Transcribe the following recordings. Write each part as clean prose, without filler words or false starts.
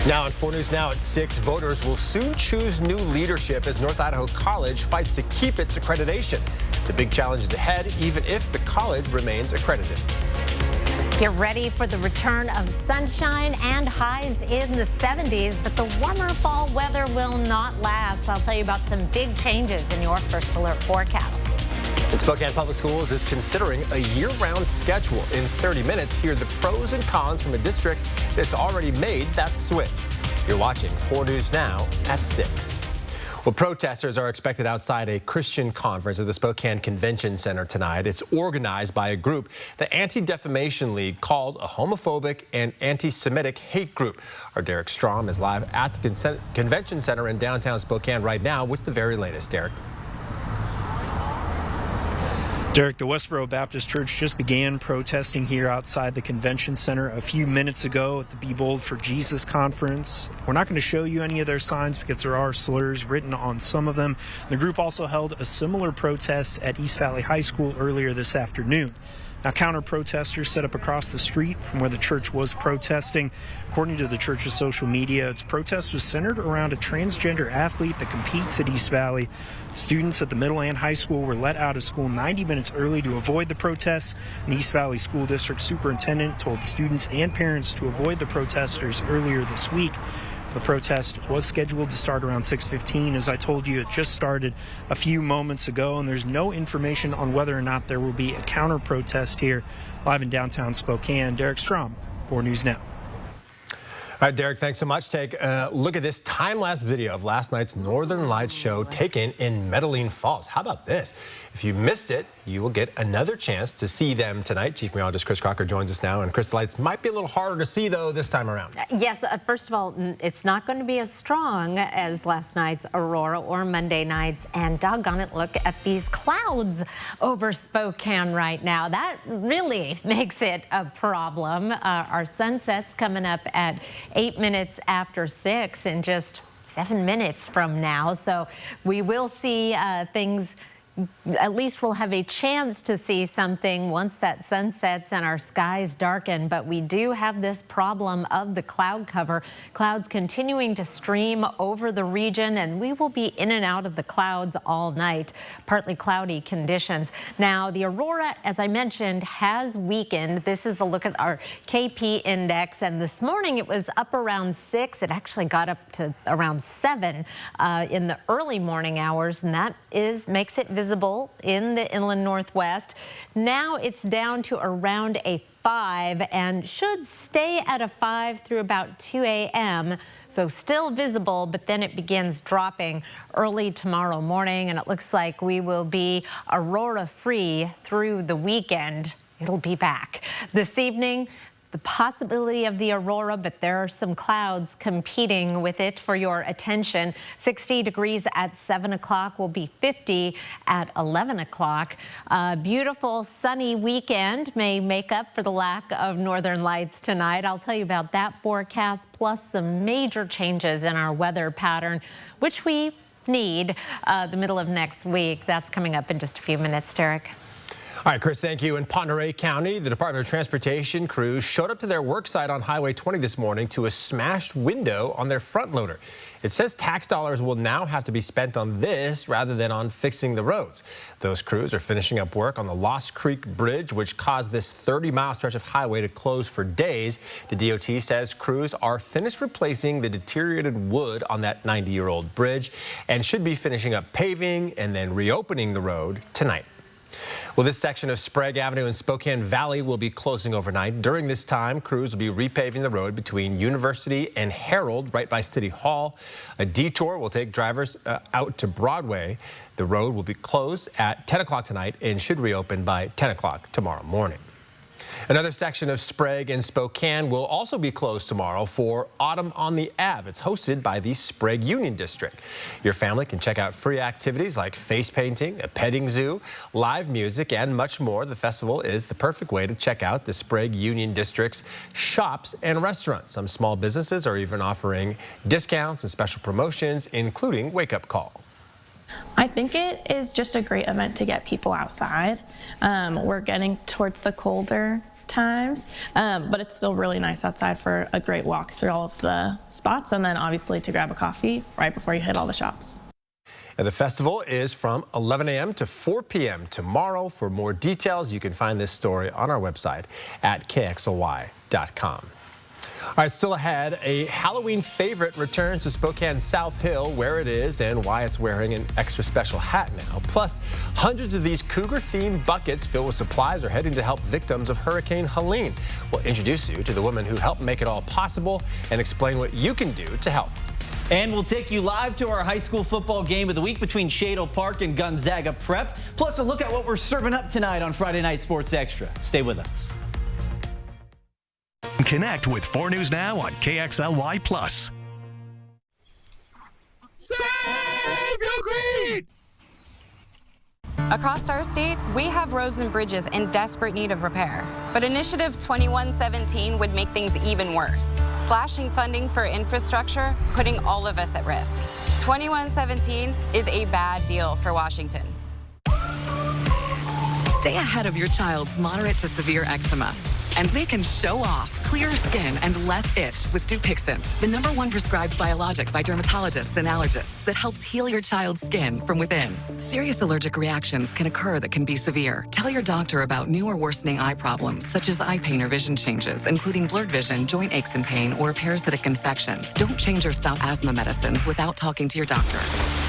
Now on 4 News Now at 6, voters will soon choose new leadership as North Idaho College fights to keep its accreditation. The big challenge is ahead, even if the college remains accredited. Get ready for the return of sunshine and highs in the 70s, but the warmer fall weather will not last. I'll tell you about some big changes in your first alert forecast. And Spokane Public Schools is considering a year-round schedule. In 30 minutes, hear the pros and cons from a district that's already made that switch. You're watching 4 News Now at 6. Well, protesters are expected outside a Christian conference at the Spokane Convention Center tonight. It's organized by a group the Anti-Defamation League called a homophobic and anti-Semitic hate group. Our Derek Strom is live at the Convention Center in downtown Spokane right now with the very latest. Derek. Derek, the Westboro Baptist Church just began protesting here outside the convention center a few minutes ago at the Be Bold for Jesus conference. We're not going to show you any of their signs because there are slurs written on some of them. The group also held a similar protest at East Valley High School earlier this afternoon. Now, counter-protesters set up across the street from where the church was protesting. According to the church's social media, its protest was centered around a transgender athlete that competes at East Valley. Students at the middle and high school were let out of school 90 minutes early to avoid the protests. The East Valley School District Superintendent told students and parents to avoid the protesters earlier this week. The protest was scheduled to start around 6:15. As I told you, it just started a few moments ago, and there's no information on whether or not there will be a counter-protest here. Live in downtown Spokane, Derek Strom, 4 News Now. All right, Derek, thanks so much. Take a look at this time-lapse video of last night's Northern Lights show taken in Medellin Falls. How about this? If you missed it, you will get another chance to see them tonight. Chief Meteorologist Chris Crocker joins us now. And Chris, the lights might be a little harder to see, though, this time around. Yes, first of all, it's not going to be as strong as last night's aurora or Monday night's. And doggone it, look at these clouds over Spokane right now. That really makes it a problem. Our sunset's coming up at 8 minutes after 6 in just 7 minutes from now. So we will see things. At least we'll have a chance to see something once that sun sets and our skies darken. But we do have this problem of the cloud cover. Clouds continuing to stream over the region, and we will be in and out of the clouds all night. Partly cloudy conditions. Now, the aurora, as I mentioned, has weakened. This is a look at our KP index, and this morning it was up around 6. It actually got up to around 7 in the early morning hours, and that makes it visible in the inland northwest. Now it's down to around a 5 and should stay at a 5 through about 2 a.m. So still visible, but then it begins dropping early tomorrow morning, and it looks like we will be aurora free through the weekend. It'll be back this evening. The possibility of the aurora, but there are some clouds competing with it for your attention. 60 degrees at 7 o'clock, will be 50 at 11 o'clock. Beautiful sunny weekend may make up for the lack of northern lights tonight. I'll tell you about that forecast, plus some major changes in our weather pattern, which we need the middle of next week. That's coming up in just a few minutes, Derek. All right, Chris, thank you. In Pend Oreille County, the Department of Transportation crews showed up to their work site on Highway 20 this morning to a smashed window on their front loader. It says tax dollars will now have to be spent on this rather than on fixing the roads. Those crews are finishing up work on the Lost Creek Bridge, which caused this 30-mile stretch of highway to close for days. The DOT says crews are finished replacing the deteriorated wood on that 90-year-old bridge and should be finishing up paving and then reopening the road tonight. Well, this section of Sprague Avenue in Spokane Valley will be closing overnight. During this time, crews will be repaving the road between University and Herald right by City Hall. A detour will take drivers out to Broadway. The road will be closed at 10 o'clock tonight and should reopen by 10 o'clock tomorrow morning. Another section of Sprague and Spokane will also be closed tomorrow for Autumn on the Ave. It's hosted by the Sprague Union District. Your family can check out free activities like face painting, a petting zoo, live music, and much more. The festival is the perfect way to check out the Sprague Union District's shops and restaurants. Some small businesses are even offering discounts and special promotions, including Wake Up Call. I think it is just a great event to get people outside. We're getting towards the colder times, but it's still really nice outside for a great walk through all of the spots, and then obviously to grab a coffee right before you hit all the shops. And the festival is from 11 a.m. to 4 p.m. tomorrow. For more details, you can find this story on our website at kxly.com. All right, still ahead, a Halloween favorite returns to Spokane South Hill, where it is and why it's wearing an extra special hat now. Plus, hundreds of these Cougar-themed buckets filled with supplies are heading to help victims of Hurricane Helene. We'll introduce you to the women who helped make it all possible and explain what you can do to help. And we'll take you live to our high school football game of the week between Shadle Park and Gonzaga Prep. Plus, a look at what we're serving up tonight on Friday Night Sports Extra. Stay with us. Connect with 4 News Now on KXLY+. Save your green! Across our state, we have roads and bridges in desperate need of repair. But Initiative 2117 would make things even worse, slashing funding for infrastructure, putting all of us at risk. 2117 is a bad deal for Washington. Stay ahead of your child's moderate to severe eczema. And they can show off clearer skin and less itch with Dupixent, the #1 prescribed biologic by dermatologists and allergists that helps heal your child's skin from within. Serious allergic reactions can occur that can be severe. Tell your doctor about new or worsening eye problems, such as eye pain or vision changes, including blurred vision, joint aches and pain, or a parasitic infection. Don't change or stop asthma medicines without talking to your doctor.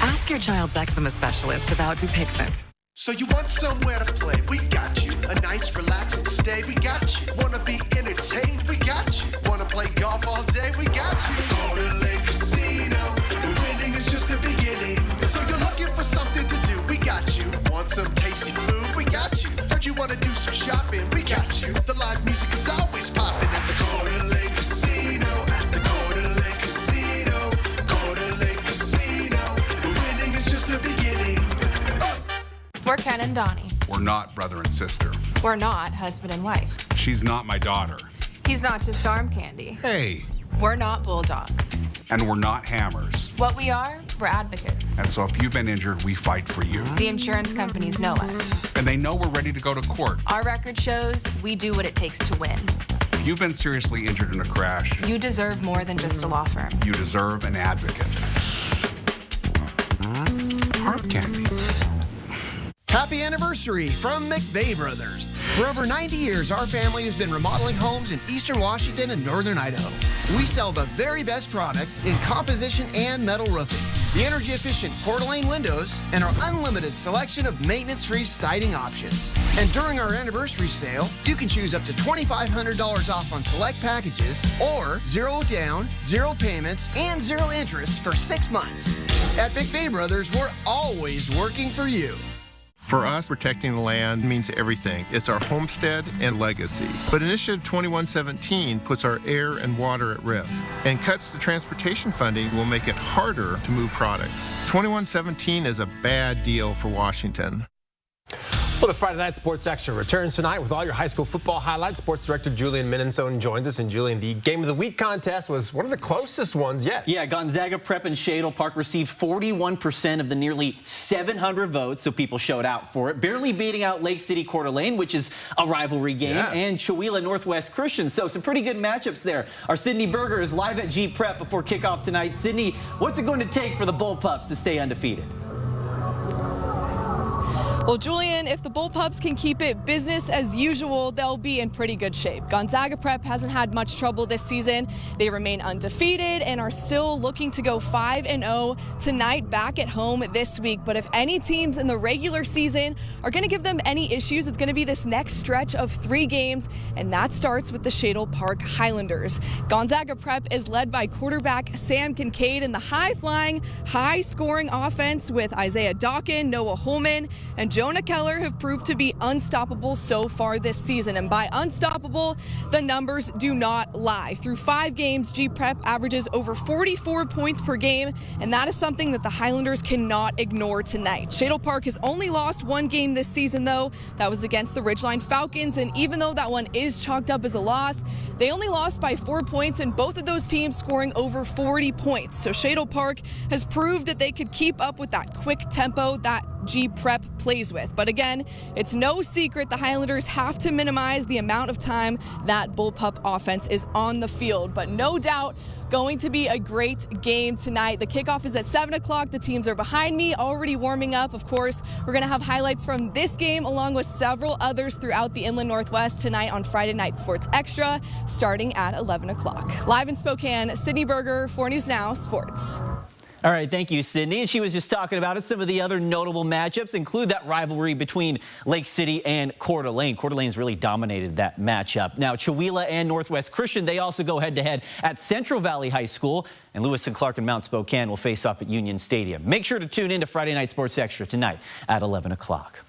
Ask your child's eczema specialist about Dupixent. So you want somewhere to play? We got you. A nice relaxing stay? We got you. Wanna be entertained? We got you. Wanna play golf all day? We got you. Go to Lake Casino. The winning is just the beginning. So you're looking for something to do? We got you. Want some tasty food? We got you. Heard you wanna do some shopping? We got you. The live music is always popping at the Go to Lake Casino. At the Go to Lake Casino. Go to Lake Casino. The winning is just the beginning. We're Ken and Donnie. We're not brother and sister. We're not husband and wife. She's not my daughter. He's not just arm candy. Hey. We're not bulldogs. And we're not hammers. What we are, we're advocates. And so if you've been injured, we fight for you. The insurance companies know us. And they know we're ready to go to court. Our record shows we do what it takes to win. If you've been seriously injured in a crash, you deserve more than just a law firm. You deserve an advocate. Arm candy. Happy anniversary from McVeigh Brothers. For over 90 years, our family has been remodeling homes in eastern Washington and northern Idaho. We sell the very best products in composition and metal roofing, the energy-efficient Coeur-d'Alene windows, and our unlimited selection of maintenance-free siding options. And during our anniversary sale, you can choose up to $2,500 off on select packages, or 0 down, 0 payments, and 0 interest for 6 months. At McVeigh Brothers, we're always working for you. For us, protecting the land means everything. It's our homestead and legacy. But Initiative 2117 puts our air and water at risk, and cuts to transportation funding will make it harder to move products. 2117 is a bad deal for Washington. Well, the Friday Night Sports Extra returns tonight with all your high school football highlights. Sports director Julian Minnesone joins us. And Julian, the Game of the Week contest was one of the closest ones yet. Yeah, Gonzaga Prep and Shadle Park received 41% of the nearly 700 votes, so people showed out for it, barely beating out Lake City Coeur d'Alene, which is a rivalry game, and Chewelah Northwest Christian. So some pretty good matchups there. Our Sydney Berger is live at G Prep before kickoff tonight. Sydney, what's it going to take for the Bullpups to stay undefeated? Well, Julian, if the Bullpups can keep it business as usual, they'll be in pretty good shape. Gonzaga Prep hasn't had much trouble this season. They remain undefeated and are still looking to go 5-0 tonight back at home this week. But if any teams in the regular season are going to give them any issues, it's going to be this next stretch of 3 games, and that starts with the Shadle Park Highlanders. Gonzaga Prep is led by quarterback Sam Kincaid in the high-flying, high-scoring offense with Isaiah Dawkin, Noah Holman, and Jonah Keller have proved to be unstoppable so far this season. And by unstoppable, the numbers do not lie. Through 5 games, G Prep averages over 44 points per game, and that is something that the Highlanders cannot ignore tonight. Shadle Park has only lost 1 game this season, though. That was against the Ridgeline Falcons, and even though that one is chalked up as a loss, they only lost by 4 points, and both of those teams scoring over 40 points. So Shadle Park has proved that they could keep up with that quick tempo, that G prep plays with. But again, it's no secret the Highlanders have to minimize the amount of time that Bullpup offense is on the field. But no doubt, going to be a great game tonight. The kickoff is at 7 o'clock. The teams are behind me, already warming up. Of course, we're going to have highlights from this game along with several others throughout the Inland Northwest tonight on Friday Night Sports Extra, starting at 11 o'clock. Live in Spokane, Sydney Berger, 4 News Now Sports. All right, thank you, Sydney. And she was just talking about it. Some of the other notable matchups include that rivalry between Lake City and Coeur d'Alene. Coeur d'Alene's really dominated that matchup. Now, Chewelah and Northwest Christian, they also go head-to-head at Central Valley High School. And Lewis and Clark and Mount Spokane will face off at Union Stadium. Make sure to tune in to Friday Night Sports Extra tonight at 11 o'clock.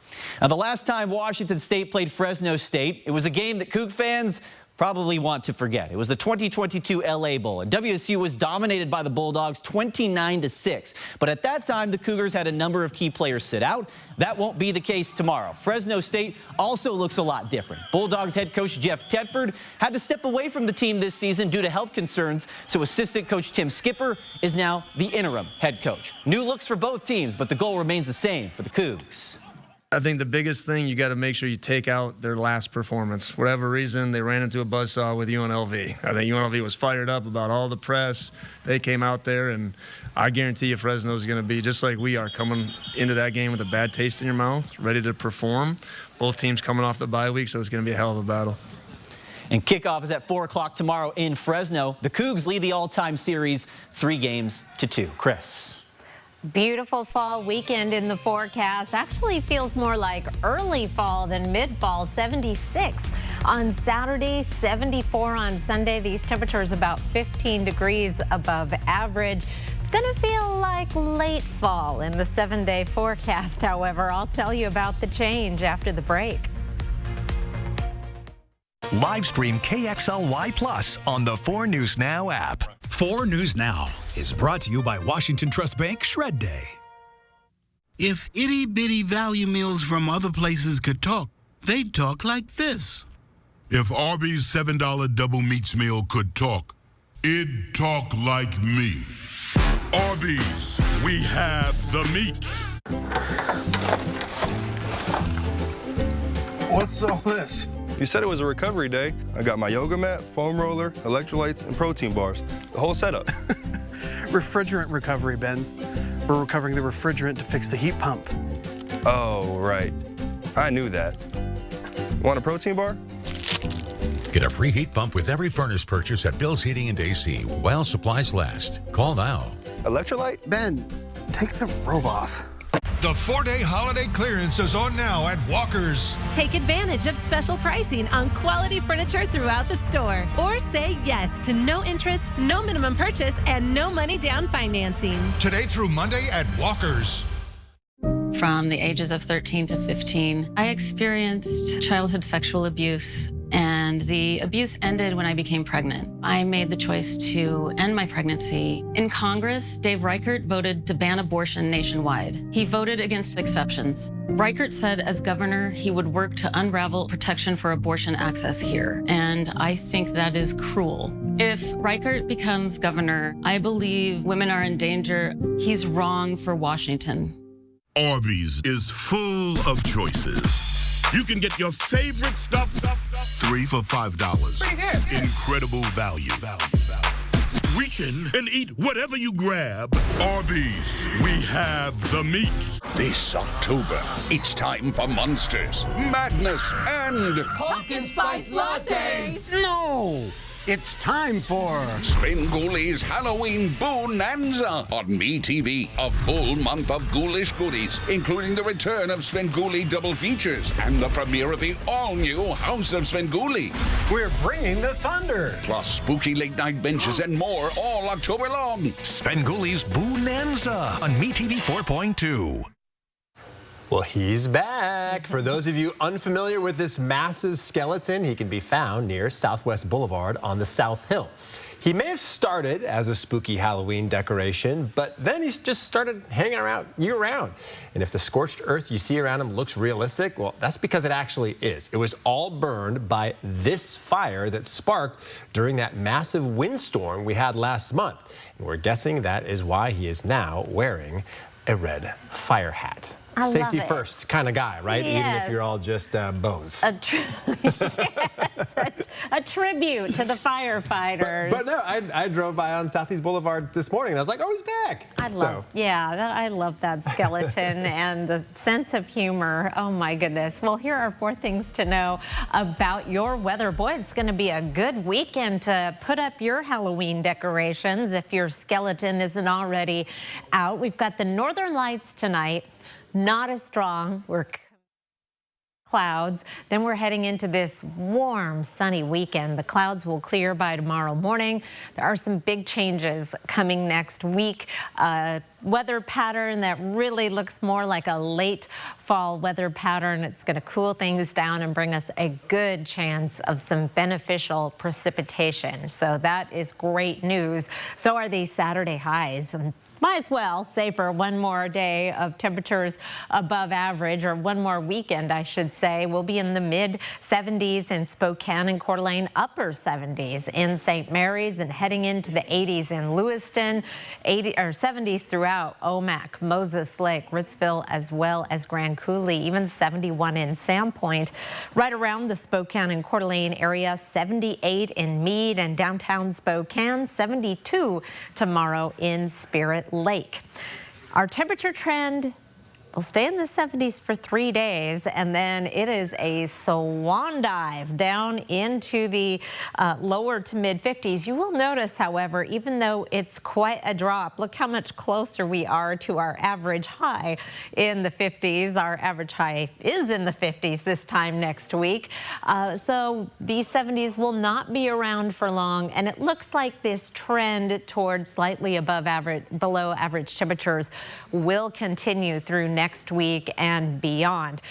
Now, the last time Washington State played Fresno State, it was a game that Coug fans probably want to forget. It was the 2022 LA Bowl, and WSU was dominated by the Bulldogs 29-6. But at that time, the Cougars had a number of key players sit out. That won't be the case tomorrow. Fresno State also looks a lot different. Bulldogs head coach Jeff Tedford had to step away from the team this season due to health concerns, so assistant coach Tim Skipper is now the interim head coach. New looks for both teams, but the goal remains the same for the Cougs. I think the biggest thing, you got to make sure you take out their last performance. For whatever reason, they ran into a buzzsaw with UNLV. I think UNLV was fired up about all the press. They came out there, and I guarantee you Fresno is going to be just like we are, coming into that game with a bad taste in your mouth, ready to perform. Both teams coming off the bye week, so it's going to be a hell of a battle. And kickoff is at 4 o'clock tomorrow in Fresno. The Cougs lead the all-time series 3-2. Chris. Beautiful fall weekend in the forecast. Actually feels more like early fall than mid-fall. 76 on Saturday, 74 on Sunday. These temperatures about 15 degrees above average. It's going to feel like late fall in the 7-day forecast. However, I'll tell you about the change after the break. Live stream KXLY Plus on the 4 News Now app. 4 News Now is brought to you by Washington Trust Bank Shred Day. If itty-bitty value meals from other places could talk, they'd talk like this. If Arby's $7 double meats meal could talk, it'd talk like me. Arby's, we have the meats. What's all this? You said it was a recovery day. I got my yoga mat, foam roller, electrolytes, and protein bars. The whole setup. Refrigerant recovery, Ben. We're recovering the refrigerant to fix the heat pump. Oh, right. I knew that. Want a protein bar? Get a free heat pump with every furnace purchase at Bill's Heating and AC while supplies last. Call now. Electrolyte? Ben, take the robe off. The 4-day holiday clearance is on now at Walker's. Take advantage of special pricing on quality furniture throughout the store. Or say yes to no interest, no minimum purchase, and no money down financing. Today through Monday at Walker's. From the ages of 13 to 15, I experienced childhood sexual abuse, and the abuse ended when I became pregnant. I made the choice to end my pregnancy. In Congress, Dave Reichert voted to ban abortion nationwide. He voted against exceptions. Reichert said as governor, he would work to unravel protection for abortion access here, and I think that is cruel. If Reichert becomes governor, I believe women are in danger. He's wrong for Washington. Arby's is full of choices. You can get your favorite stuff, 3 for $5. Incredible value. Reach in and eat whatever you grab. Arby's, we have the meats. This October, it's time for monsters, madness, and pumpkin spice lattes. No! It's time for Svengoolie's Halloween Bonanza on MeTV. A full month of ghoulish goodies, including the return of Svengoolie double features and the premiere of the all-new House of Svengoolie. We're bringing the thunder. Plus spooky late-night benches and more all October long. Svengoolie's Bonanza on MeTV 4.2. Well, he's back. For those of you unfamiliar with this massive skeleton, he can be found near Southwest Boulevard on the South Hill. He may have started as a spooky Halloween decoration, but then he's just started hanging around year-round. And if the scorched earth you see around him looks realistic, well, that's because it actually is. It was all burned by this fire that sparked during that massive windstorm we had last month. And we're guessing that is why he is now wearing a red fire hat. Safety love it. first kind of guy, right? Yes. Even if you're all just bones. Yes, a tribute to the firefighters. But no, I drove by on Southeast Boulevard this morning, and I was like, oh, he's back. I love that skeleton and the sense of humor. Oh, my goodness. Well, here are 4 things to know about your weather. Boy, it's going to be a good weekend to put up your Halloween decorations if your skeleton isn't already out. We've got the northern lights tonight. Not as strong. We're clouds. Then we're heading into this warm, sunny weekend. The clouds will clear by tomorrow morning. There are some big changes coming next week. Weather pattern that really looks more like a late fall weather pattern. It's going to cool things down and bring us a good chance of some beneficial precipitation. So that is great news. So are these Saturday highs. Might as well say for one more day of temperatures above average, or one more weekend, I should say. We'll be in the mid-70s in Spokane and Coeur d'Alene, upper 70s in St. Mary's, and heading into the 80s in Lewiston, 70s throughout Omak, Moses Lake, Ritzville, as well as Grand Coulee, even 71 in Sandpoint. Right around the Spokane and Coeur d'Alene area, 78 in Meade and downtown Spokane, 72 tomorrow in Spirit Lake. Our temperature trend will stay in the 70s for 3 days, and then it is a swan dive down into the lower to mid 50s. You will notice, however, even though it's quite a drop, look how much closer we are to our average high in the 50s. Our average high is in the 50s this time next week. So these 70s will not be around for long, and it looks like this trend towards slightly below average temperatures will continue through next week and beyond.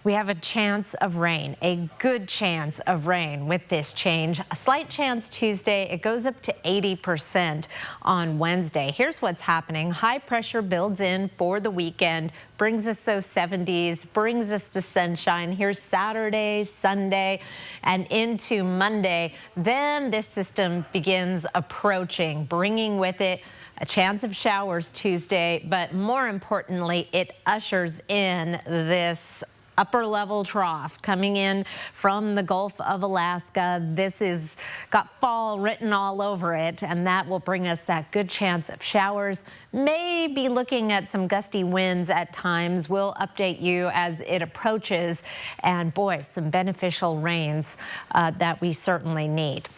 We have a chance of rain, a good chance of rain with this change. A slight chance Tuesday. It goes up to 80% on Wednesday. Here's what's happening. High pressure builds in for the weekend, brings us those 70s, brings us the sunshine. Here's Saturday, Sunday, and into Monday. Then this system begins approaching, bringing with it a chance of showers Tuesday, but more importantly, it ushers in this upper level trough coming in from the Gulf of Alaska. This is got fall written all over it, and that will bring us that good chance of showers. Maybe looking at some gusty winds at times. We'll update you as it approaches, and boy, some beneficial rains that we certainly need.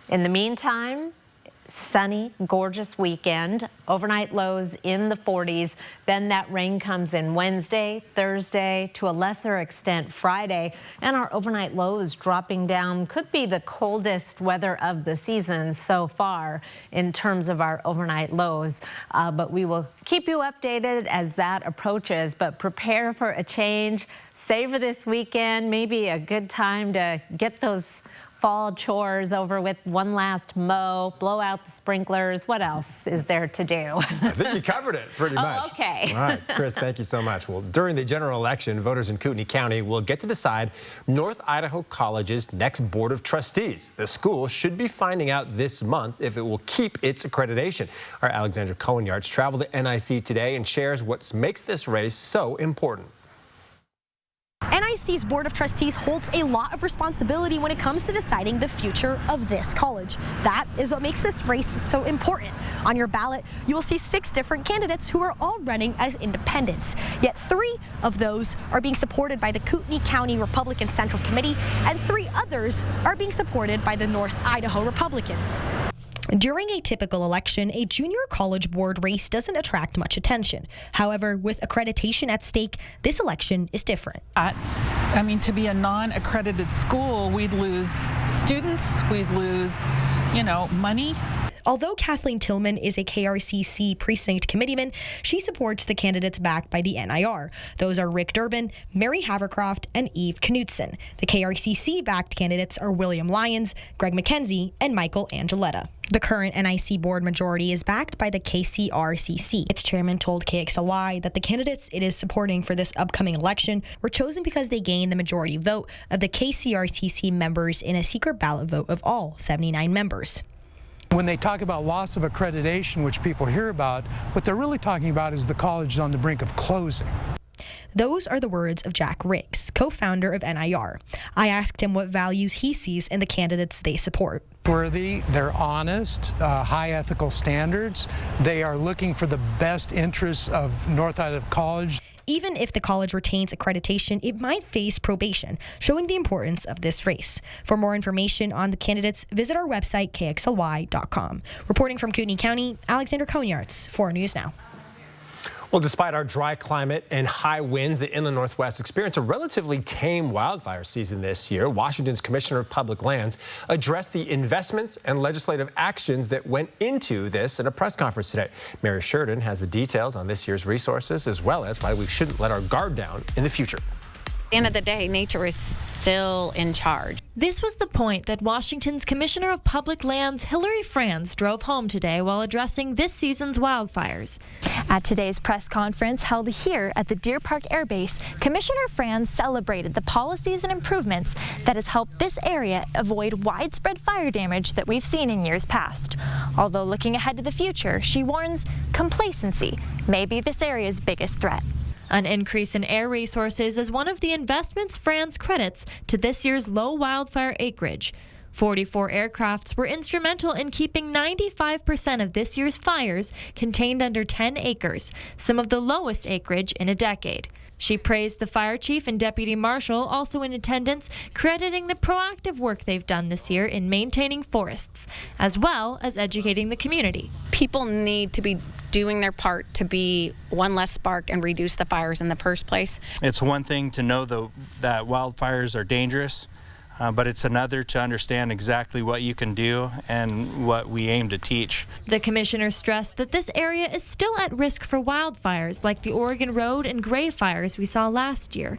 In the meantime, sunny, gorgeous weekend, overnight lows in the 40s. Then that rain comes in Wednesday, Thursday, to a lesser extent Friday, and our overnight lows dropping down. Could be the coldest weather of the season so far in terms of our overnight lows, but we will keep you updated as that approaches. But prepare for a change. Savor this weekend, maybe a good time to get those fall chores over with. One last mow, blow out the sprinklers. What else is there to do? I think you covered it pretty much. Oh, okay. All right, Chris, thank you so much. Well, during the general election, voters in Kootenai County will get to decide North Idaho College's next Board of Trustees. The school should be finding out this month if it will keep its accreditation. Our Alexandra Cohen-Yards traveled to NIC today and shares what makes this race so important. NIC's Board of Trustees holds a lot of responsibility when it comes to deciding the future of this college. That is what makes this race so important. On your ballot, you will see 6 different candidates who are all running as independents. Yet 3 of those are being supported by the Kootenai County Republican Central Committee, and 3 others are being supported by the North Idaho Republicans. During a typical election, a junior college board race doesn't attract much attention. However, with accreditation at stake, this election is different. I mean, to be a non-accredited school, we'd lose students, we'd lose, money. Although Kathleen Tillman is a KRCC precinct committeeman, she supports the candidates backed by the NIR. Those are Rick Durbin, Mary Havercroft, and Eve Knutson. The KRCC-backed candidates are William Lyons, Greg McKenzie, and Michael Angeletta. The current NIC board majority is backed by the KCRCC. Its chairman told KXLY that the candidates it is supporting for this upcoming election were chosen because they gained the majority vote of the KCRCC members in a secret ballot vote of all 79 members. When they talk about loss of accreditation, which people hear about, what they're really talking about is the college is on the brink of closing. Those are the words of Jack Riggs, co-founder of NIR. I asked him what values he sees in the candidates they support. Worthy, they're honest, high ethical standards. They are looking for the best interests of North Idaho College. Even if the college retains accreditation, it might face probation, showing the importance of this race. For more information on the candidates, visit our website, kxly.com. Reporting from Kootenai County, Alexander Konyarts, 4 News Now. Well, despite our dry climate and high winds, the inland Northwest experienced a relatively tame wildfire season this year. Washington's Commissioner of Public Lands addressed the investments and legislative actions that went into this in a press conference today. Mary Sheridan has the details on this year's resources, as well as why we shouldn't let our guard down in the future. At the end of the day, nature is still in charge. This was the point that Washington's Commissioner of Public Lands, Hillary Franz, drove home today while addressing this season's wildfires. At today's press conference held here at the Deer Park Air Base, Commissioner Franz celebrated the policies and improvements that has helped this area avoid widespread fire damage that we've seen in years past. Although looking ahead to the future, she warns complacency may be this area's biggest threat. An increase in air resources is one of the investments Franz credits to this year's low wildfire acreage. 44 aircrafts were instrumental in keeping 95% of this year's fires contained under 10 acres, some of the lowest acreage in a decade. She praised the fire chief and deputy marshal, also in attendance, crediting the proactive work they've done this year in maintaining forests, as well as educating the community. People need to be doing their part to be one less spark and reduce the fires in the first place. It's one thing to know that wildfires are dangerous, but it's another to understand exactly what you can do and what we aim to teach. The commissioner stressed that this area is still at risk for wildfires like the Oregon Road and Gray fires we saw last year.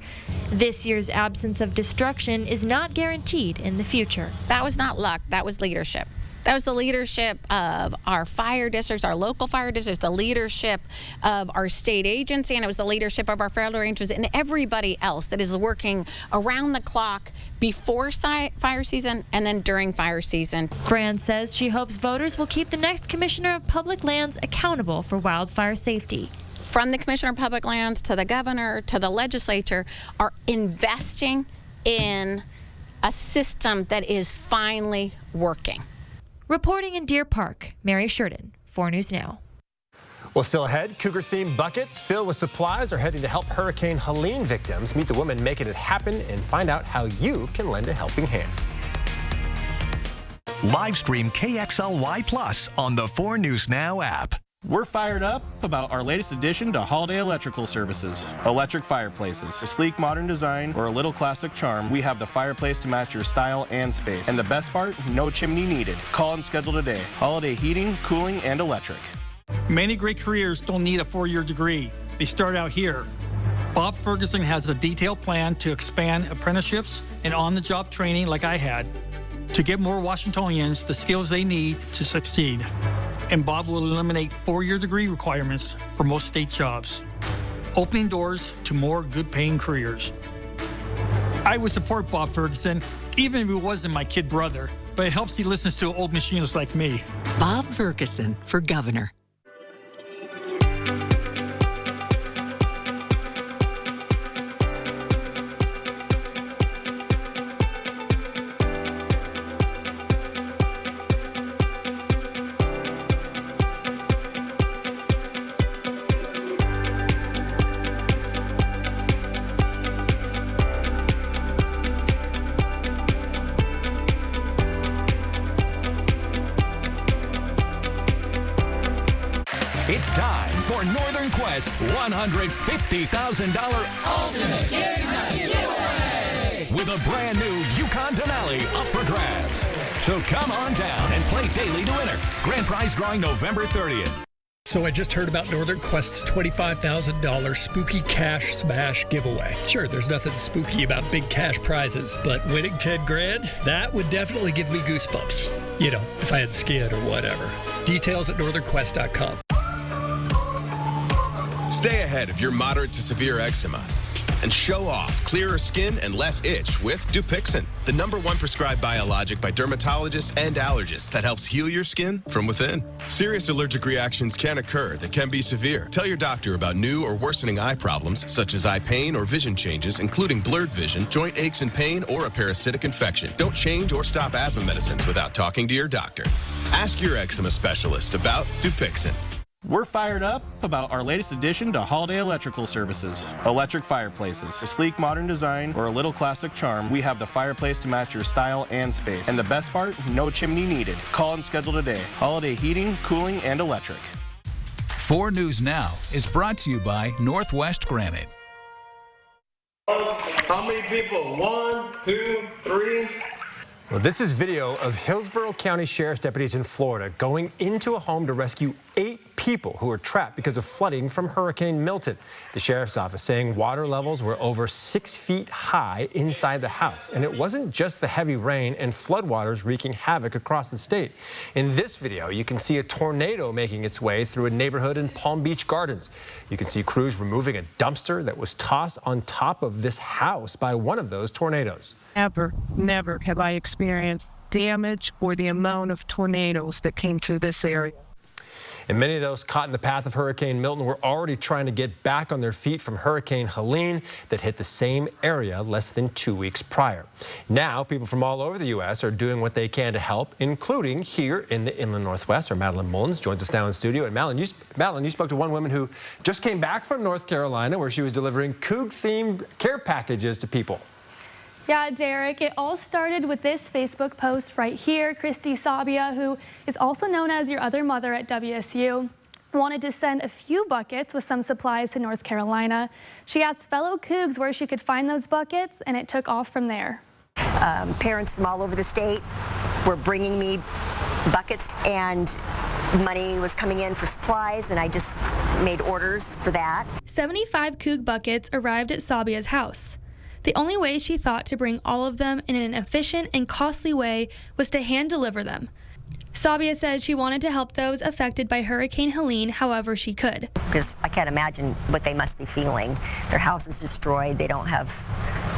This year's absence of destruction is not guaranteed in the future. That was not luck, that was leadership. That was the leadership of our fire districts, our local fire districts, the leadership of our state agency, and it was the leadership of our federal rangers and everybody else that is working around the clock before fire season and then during fire season. Franz says she hopes voters will keep the next Commissioner of Public Lands accountable for wildfire safety. From the Commissioner of Public Lands to the governor to the legislature are investing in a system that is finally working. Reporting in Deer Park, Mary Sheridan, 4 News Now. Well, still ahead, Cougar-themed buckets filled with supplies are heading to help Hurricane Helene victims. Meet the woman making it happen and find out how you can lend a helping hand. Live stream KXLY Plus on the 4 News Now app. We're fired up about our latest addition to Holiday Electrical Services. Electric fireplaces. A sleek modern design or a little classic charm, we have the fireplace to match your style and space. And the best part, no chimney needed. Call and schedule today. Holiday Heating, Cooling, and Electric. Many great careers don't need a 4-year degree. They start out here. Bob Ferguson has a detailed plan to expand apprenticeships and on-the-job training like I had to give more Washingtonians the skills they need to succeed. And Bob will eliminate 4-year degree requirements for most state jobs, opening doors to more good-paying careers. I would support Bob Ferguson, even if he wasn't my kid brother, but it helps he listens to old machinists like me. Bob Ferguson for governor. It's time for Northern Quest's $150,000 Ultimate Game Night Giveaway! with a brand new Yukon Denali up for grabs. So come on down and play daily to winner. Grand prize drawing November 30th. So I just heard about Northern Quest's $25,000 Spooky Cash Smash giveaway. Sure, there's nothing spooky about big cash prizes, but winning 10 grand, that would definitely give me goosebumps. You know, if I had skin or whatever. Details at northernquest.com. Stay ahead of your moderate to severe eczema. and show off clearer skin and less itch with Dupixent, the #1 prescribed biologic by dermatologists and allergists that helps heal your skin from within. Serious allergic reactions can occur that can be severe. Tell your doctor about new or worsening eye problems such as eye pain or vision changes, including blurred vision, joint aches and pain, or a parasitic infection. Don't change or stop asthma medicines without talking to your doctor. Ask your eczema specialist about Dupixent. We're fired up about our latest addition to Holiday Electrical Services. Electric fireplaces. A sleek modern design or a little classic charm, we have the fireplace to match your style and space. And the best part, no chimney needed. Call and schedule today. Holiday heating, cooling, and electric. 4 News Now is brought to you by Northwest Granite. How many people? 1, 2, 3. Well, this is video of Hillsborough County Sheriff's deputies in Florida going into a home to rescue 8 people who were trapped because of flooding from Hurricane Milton. The sheriff's office saying water levels were over 6 feet high inside the house. And it wasn't just the heavy rain and floodwaters wreaking havoc across the state. In this video, you can see a tornado making its way through a neighborhood in Palm Beach Gardens. You can see crews removing a dumpster that was tossed on top of this house by one of those tornadoes. Never have I experienced damage or the amount of tornadoes that came through this area. And many of those caught in the path of Hurricane Milton were already trying to get back on their feet from Hurricane Helene that hit the same area less than 2 weeks prior. Now, people from all over the U.S. are doing what they can to help, including here in the Inland Northwest. Our Madeline Mullins joins us now in studio. And Madeline, you spoke to one woman who just came back from North Carolina where she was delivering Coug-themed care packages to people. Yeah, Derek, it all started with this Facebook post right here. Christy Sabia, who is also known as your other mother at WSU, wanted to send a few buckets with some supplies to North Carolina. She asked fellow Cougs where she could find those buckets, and it took off from there. Parents from all over the state were bringing me buckets, and money was coming in for supplies, and I just made orders for that. 75 Coug buckets arrived at Sabia's house. The only way she thought to bring all of them in an efficient and costly way was to hand deliver them. Sabia said she wanted to help those affected by Hurricane Helene however she could. Because I can't imagine what they must be feeling. Their house is destroyed. They don't have,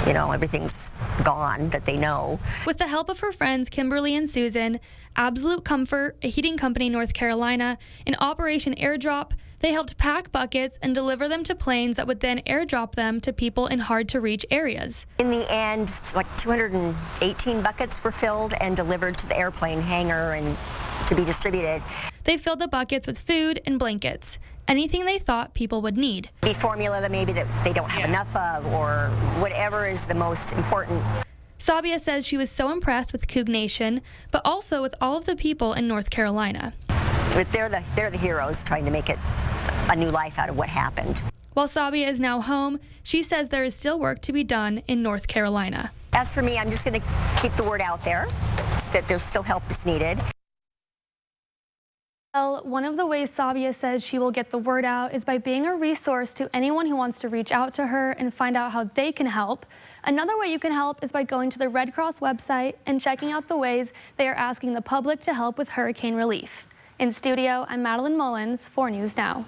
everything's gone that they know. With the help of her friends Kimberly and Susan, Absolute Comfort, a heating company in North Carolina, and Operation Airdrop, they helped pack buckets and deliver them to planes that would then airdrop them to people in hard-to-reach areas. In the end, like 218 buckets were filled and delivered to the airplane hangar and to be distributed. They filled the buckets with food and blankets, anything they thought people would need. The formula that maybe that they don't have enough of, or whatever is the most important. Sabia says she was so impressed with Coug Nation, but also with all of the people in North Carolina. But they're the heroes trying to make it a new life out of what happened. While Sabia is now home, she says there is still work to be done in North Carolina. As for me, I'm just going to keep the word out there that there's still help is needed. Well, one of the ways Sabia says she will get the word out is by being a resource to anyone who wants to reach out to her and find out how they can help. Another way you can help is by going to the Red Cross website and checking out the ways they are asking the public to help with hurricane relief. In studio, I'm Madeline Mullins, 4 News Now.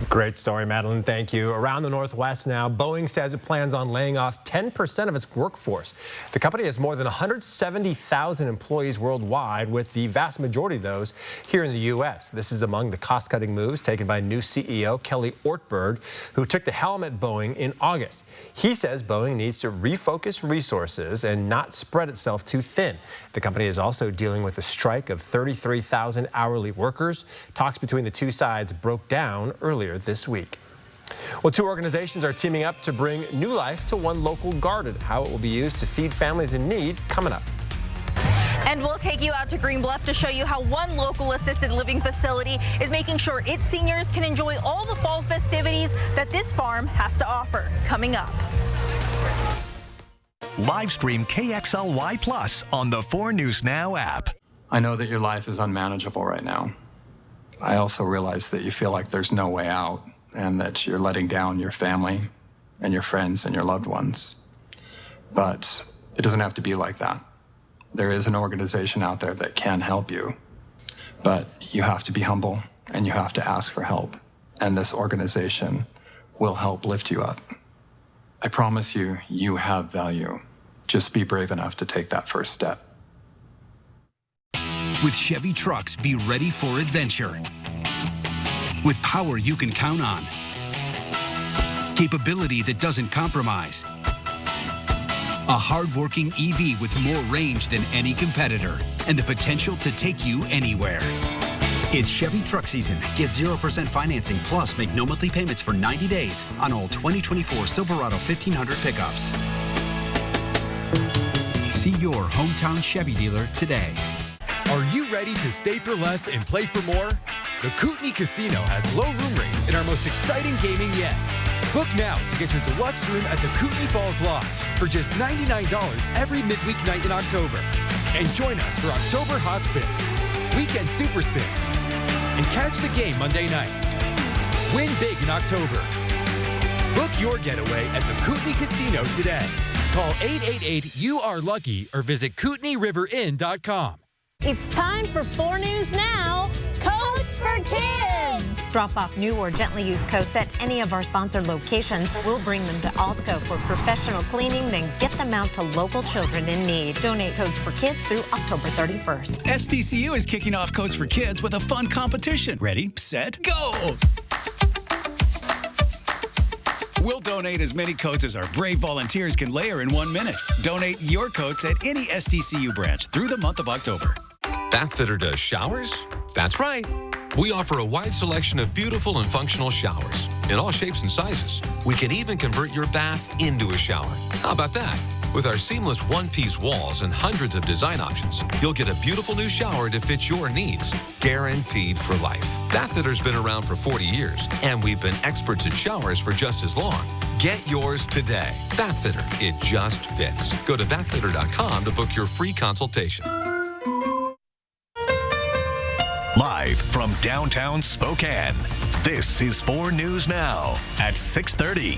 Great story, Madeline. Thank you. Around the Northwest now, Boeing says it plans on laying off 10% of its workforce. The company has more than 170,000 employees worldwide, with the vast majority of those here in the U.S. This is among the cost-cutting moves taken by new CEO Kelly Ortberg, who took the helm at Boeing in August. He says Boeing needs to refocus resources and not spread itself too thin. The company is also dealing with a strike of 33,000 hourly workers. Talks between the two sides broke down earlier this week. Well, 2 organizations are teaming up to bring new life to one local garden. How it will be used to feed families in need, coming up. And we'll take you out to Green Bluff to show you how one local assisted living facility is making sure its seniors can enjoy all the fall festivities that this farm has to offer. Coming up. Live stream KXLY Plus on the 4 News Now app. I know that your life is unmanageable right now. I also realize that you feel like there's no way out and that you're letting down your family and your friends and your loved ones. But it doesn't have to be like that. There is an organization out there that can help you, but you have to be humble and you have to ask for help. And this organization will help lift you up. I promise you, you have value. Just be brave enough to take that first step. With Chevy trucks, be ready for adventure. With power you can count on. Capability that doesn't compromise. A hard-working EV with more range than any competitor and the potential to take you anywhere. It's Chevy truck season. Get 0% financing plus make no monthly payments for 90 days on all 2024 Silverado 1500 pickups. See your hometown Chevy dealer today. Are you ready to stay for less and play for more? The Kootenai Casino has low room rates and our most exciting gaming yet. Book now to get your deluxe room at the Kootenai Falls Lodge for just $99 every midweek night in October. And join us for October Hot Spins, Weekend Super Spins, and catch the game Monday nights. Win big in October. Book your getaway at the Kootenai Casino today. Call 888-YOU-ARE-LUCKY or visit KootenaiRiverInn.com. It's time for 4 News Now, Coats for Kids. Drop off new or gently used coats at any of our sponsored locations. We'll bring them to Alsco for professional cleaning, then get them out to local children in need. Donate Coats for Kids through October 31st. SDCU is kicking off Coats for Kids with a fun competition. Ready, set, go! We'll donate as many coats as our brave volunteers can layer in 1 minute. Donate your coats at any SDCU branch through the month of October. Bathfitter does showers? That's right. We offer a wide selection of beautiful and functional showers in all shapes and sizes. We can even convert your bath into a shower. How about that? With our seamless one-piece walls and hundreds of design options, you'll get a beautiful new shower to fit your needs, guaranteed for life. Bathfitter's been around for 40 years, and we've been experts at showers for just as long. Get yours today. Bathfitter, it just fits. Go to bathfitter.com to book your free consultation. Live from downtown Spokane, this is 4 News Now at 6:30.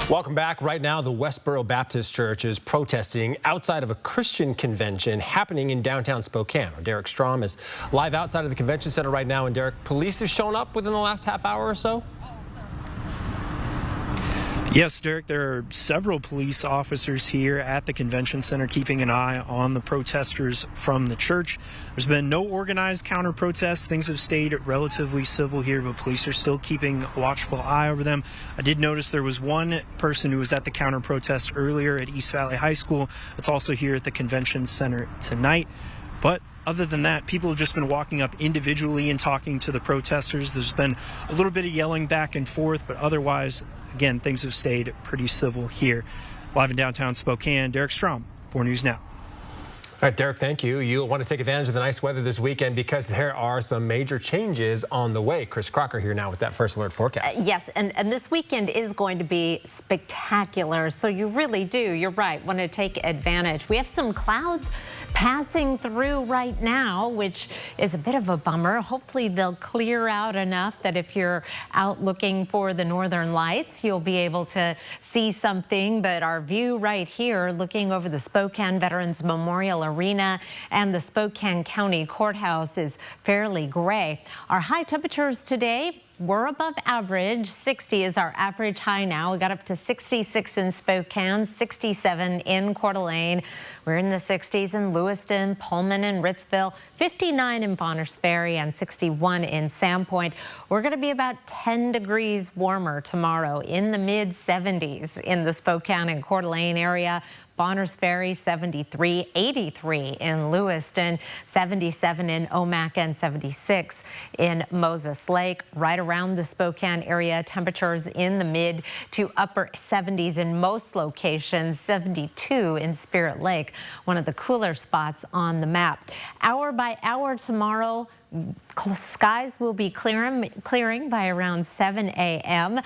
Welcome back. Right now, the Westboro Baptist Church is protesting outside of a Christian convention happening in downtown Spokane. Derek Strom is live outside of the convention center right now. And Derek, police have shown up within the last half hour or so? Yes, Derek, there are several police officers here at the convention center keeping an eye on the protesters from the church. There's been no organized counter-protests. Things have stayed relatively civil here, but police are still keeping a watchful eye over them. I did notice there was one person who was at the counter-protest earlier at East Valley High School. It's also here at the convention center tonight. But other than that, people have just been walking up individually and talking to the protesters. There's been a little bit of yelling back and forth, but otherwise, again, things have stayed pretty civil here. Live in downtown Spokane, Derek Strom, 4 News Now. All right, Derek, thank you. You'll want to take advantage of the nice weather this weekend because there are some major changes on the way. Chris Crocker here now with that first alert forecast. Yes, and this weekend is going to be spectacular. So you really do, you're right, want to take advantage. We have some clouds passing through right now, which is a bit of a bummer. Hopefully they'll clear out enough that if you're out looking for the northern lights, you'll be able to see something. But our view right here, looking over the Spokane Veterans Memorial Arena and the Spokane County Courthouse, is fairly gray. Our high temperatures today, we're above average. 60 is our average high now. We got up to 66 in Spokane, 67 in Coeur d'Alene. We're in the 60s in Lewiston, Pullman, and Ritzville, 59 in Bonners Ferry, and 61 in Sandpoint. We're going to be about 10 degrees warmer tomorrow, in the mid-70s in the Spokane and Coeur d'Alene area. Bonners Ferry, 73, 83 in Lewiston, 77 in Omak, and 76 in Moses Lake. Right around the Spokane area, temperatures in the mid to upper 70s in most locations, 72 in Spirit Lake, one of the cooler spots on the map. Hour by hour tomorrow, skies will be clearing by around 7 a.m.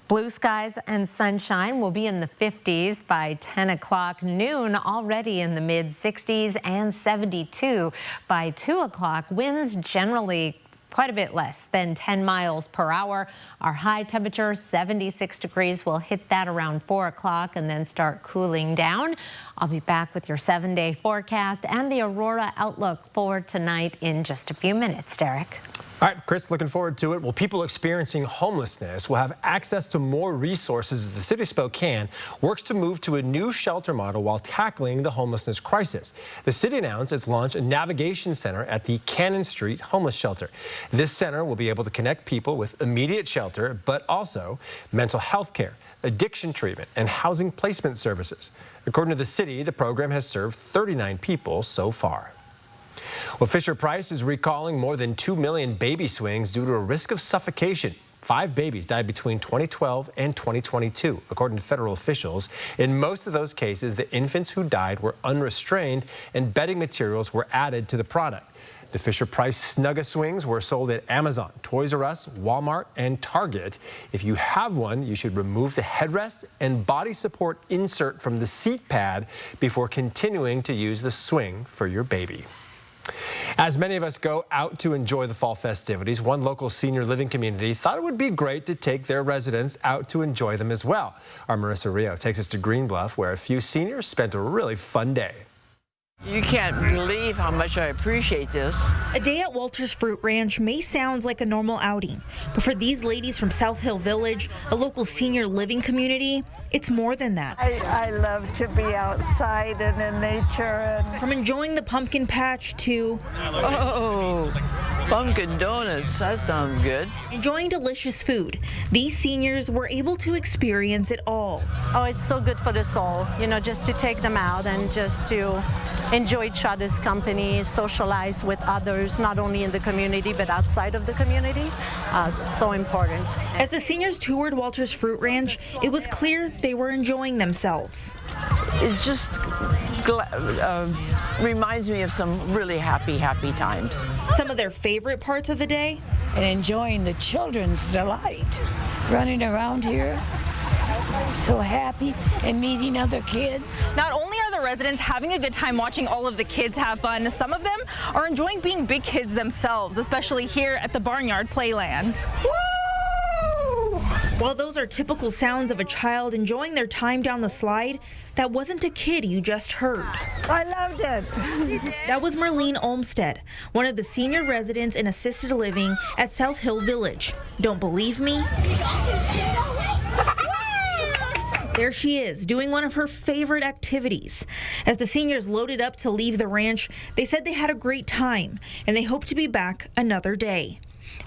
Blue skies and sunshine will be in the 50s by 10 o'clock. Noon already in the mid-60s and 72 by 2 o'clock. Winds generally quite a bit less than 10 miles per hour. Our high temperature, 76 degrees, will hit that around 4 o'clock and then start cooling down. I'll be back with your 7-day forecast and the Aurora outlook for tonight in just a few minutes, Derek. All right, Chris, looking forward to it. Well, people experiencing homelessness will have access to more resources as the city of Spokane works to move to a new shelter model while tackling the homelessness crisis. The city announced it's launched a navigation center at the Cannon Street Homeless Shelter. This center will be able to connect people with immediate shelter, but also mental health care, addiction treatment, and housing placement services. According to the city, the program has served 39 people so far. Well, Fisher-Price is recalling more than 2 million baby swings due to a risk of suffocation. 5 babies died between 2012 and 2022, according to federal officials. In most of those cases, the infants who died were unrestrained and bedding materials were added to the product. The Fisher-Price Snug-A-Swings were sold at Amazon, Toys R Us, Walmart, and Target. If you have one, you should remove the headrest and body support insert from the seat pad before continuing to use the swing for your baby. As many of us go out to enjoy the fall festivities, one local senior living community thought it would be great to take their residents out to enjoy them as well. Our Marissa Rio takes us to Green Bluff, where a few seniors spent a really fun day. You can't believe how much I appreciate this. A day at Walter's Fruit Ranch may sound like a normal outing, but for these ladies from South Hill Village, a local senior living community, it's more than that. I love to be outside and in nature. And from enjoying the pumpkin patch to... Oh, pumpkin donuts, that sounds good. Enjoying delicious food, these seniors were able to experience it all. Oh, it's so good for the soul, you know, just to take them out and just to enjoy each other's company, socialize with others, not only in the community, but outside of the community. So important. As the seniors toured Walter's Fruit Ranch, it was clear they were enjoying themselves. It just reminds me of some really happy times. Some of their favorite parts of the day? And enjoying the children's delight. Running around here, so happy, and meeting other kids. Not only are the residents having a good time watching all of the kids have fun, some of them are enjoying being big kids themselves, especially here at the Barnyard Playland. Woo! While those are typical sounds of a child enjoying their time down the slide, that wasn't a kid you just heard. I loved it. That was Merlene Olmstead, one of the senior residents in assisted living at South Hill Village. Don't believe me? There she is, doing one of her favorite activities. As the seniors loaded up to leave the ranch, they said they had a great time, and they hope to be back another day.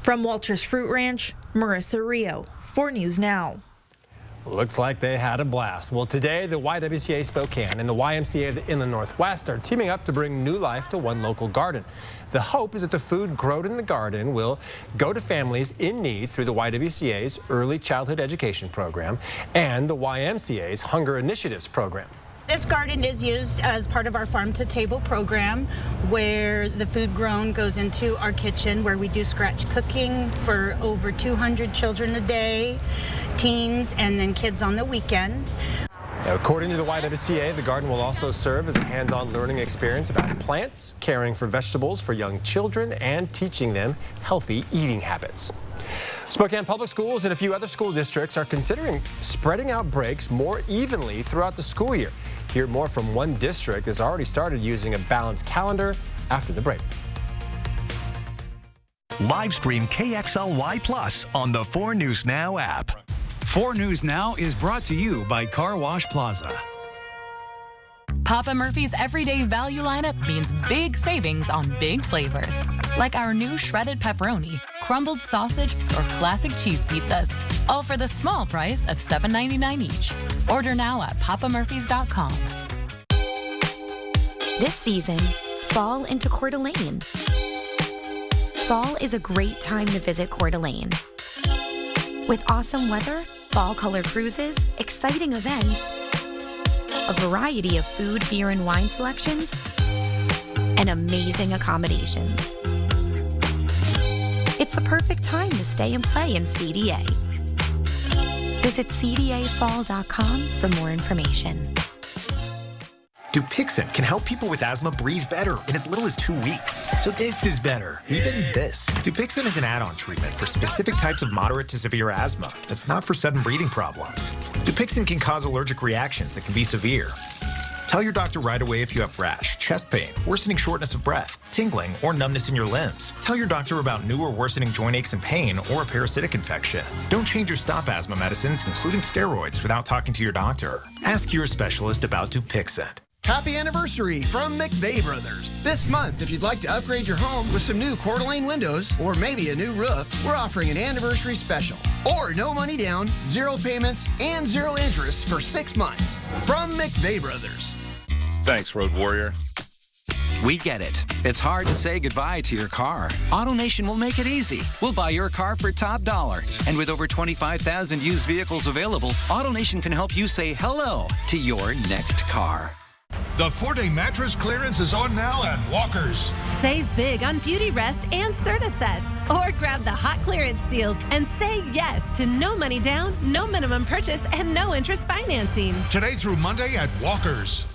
From Walter's Fruit Ranch, Marissa Rio, 4 News Now. Looks like they had a blast. Well, today, the YWCA Spokane and the YMCA in the Northwest are teaming up to bring new life to one local garden. The hope is that the food grown in the garden will go to families in need through the YWCA's Early Childhood Education Program and the YMCA's Hunger Initiatives Program. This garden is used as part of our Farm to Table program, where the food grown goes into our kitchen, where we do scratch cooking for over 200 children a day, teens, and then kids on the weekend. Now, according to the YWCA, the garden will also serve as a hands-on learning experience about plants, caring for vegetables for young children, and teaching them healthy eating habits. Spokane Public Schools and a few other school districts are considering spreading out breaks more evenly throughout the school year. Hear more from one district that's already started using a balanced calendar after the break. Live stream KXLY Plus on the 4 News Now app. 4 News Now is brought to you by Car Wash Plaza. Papa Murphy's everyday value lineup means big savings on big flavors, like our new shredded pepperoni, crumbled sausage, or classic cheese pizzas, all for the small price of $7.99 each. Order now at papamurphys.com. This season, fall into Coeur d'Alene. Fall is a great time to visit Coeur d'Alene. With awesome weather, fall color cruises, exciting events, a variety of food, beer, and wine selections, and amazing accommodations. It's the perfect time to stay and play in CDA. Visit cdafall.com for more information. Dupixent can help people with asthma breathe better in as little as 2 weeks. So this is better, even this. Dupixent is an add-on treatment for specific types of moderate to severe asthma that's not for sudden breathing problems. Dupixent can cause allergic reactions that can be severe. Tell your doctor right away if you have rash, chest pain, worsening shortness of breath, tingling, or numbness in your limbs. Tell your doctor about new or worsening joint aches and pain or a parasitic infection. Don't change your stop asthma medicines, including steroids, without talking to your doctor. Ask your specialist about Dupixent. Happy anniversary from McVeigh Brothers. This month, if you'd like to upgrade your home with some new Coeur d'Alene windows or maybe a new roof, we're offering an anniversary special. Or no money down, 0 payments, and 0 interest for 6 months. From McVeigh Brothers. Thanks, Road Warrior. We get it. It's hard to say goodbye to your car. AutoNation will make it easy. We'll buy your car for top dollar. And with over 25,000 used vehicles available, AutoNation can help you say hello to your next car. The 4-day mattress clearance is on now at Walker's. Save big on Beauty Rest and Serta sets. Or grab the hot clearance deals and say yes to no money down, no minimum purchase, and no interest financing. Today through Monday at Walker's.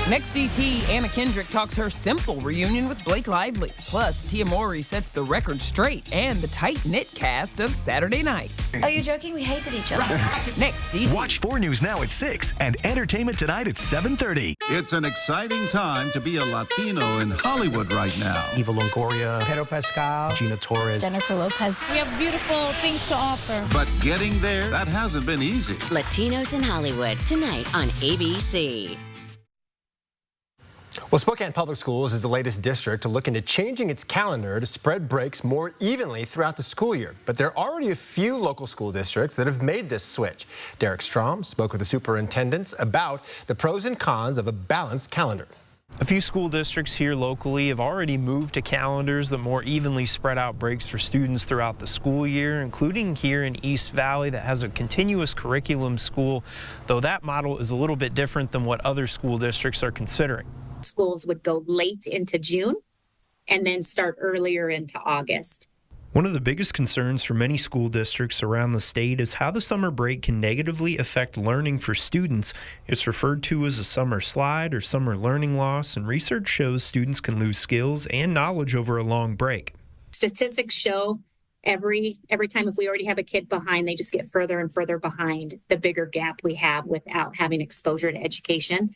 Next DT, Anna Kendrick talks her simple reunion with Blake Lively. Plus, Tia Mowry sets the record straight and the tight-knit cast of Saturday Night. Oh, you're joking? We hated each other. Next DT. Watch 4 News Now at 6 and Entertainment Tonight at 7:30. It's an exciting time to be a Latino in Hollywood right now. Eva Longoria, Pedro Pascal, Gina Torres, Jennifer Lopez. We have beautiful things to offer. But getting there, that hasn't been easy. Latinos in Hollywood, tonight on ABC. Well, Spokane Public Schools is the latest district to look into changing its calendar to spread breaks more evenly throughout the school year. But there are already a few local school districts that have made this switch. Derek Strom spoke with the superintendents about the pros and cons of a balanced calendar. A few school districts here locally have already moved to calendars that more evenly spread out breaks for students throughout the school year, including here in East Valley that has a continuous curriculum school, though that model is a little bit different than what other school districts are considering. Schools would go late into June and then start earlier into August. One of the biggest concerns for many school districts around the state is how the summer break can negatively affect learning for students. It's referred to as a summer slide or summer learning loss, and research shows students can lose skills and knowledge over a long break. Statistics show every time if we already have a kid behind, they just get further and further behind the bigger gap we have without having exposure to education.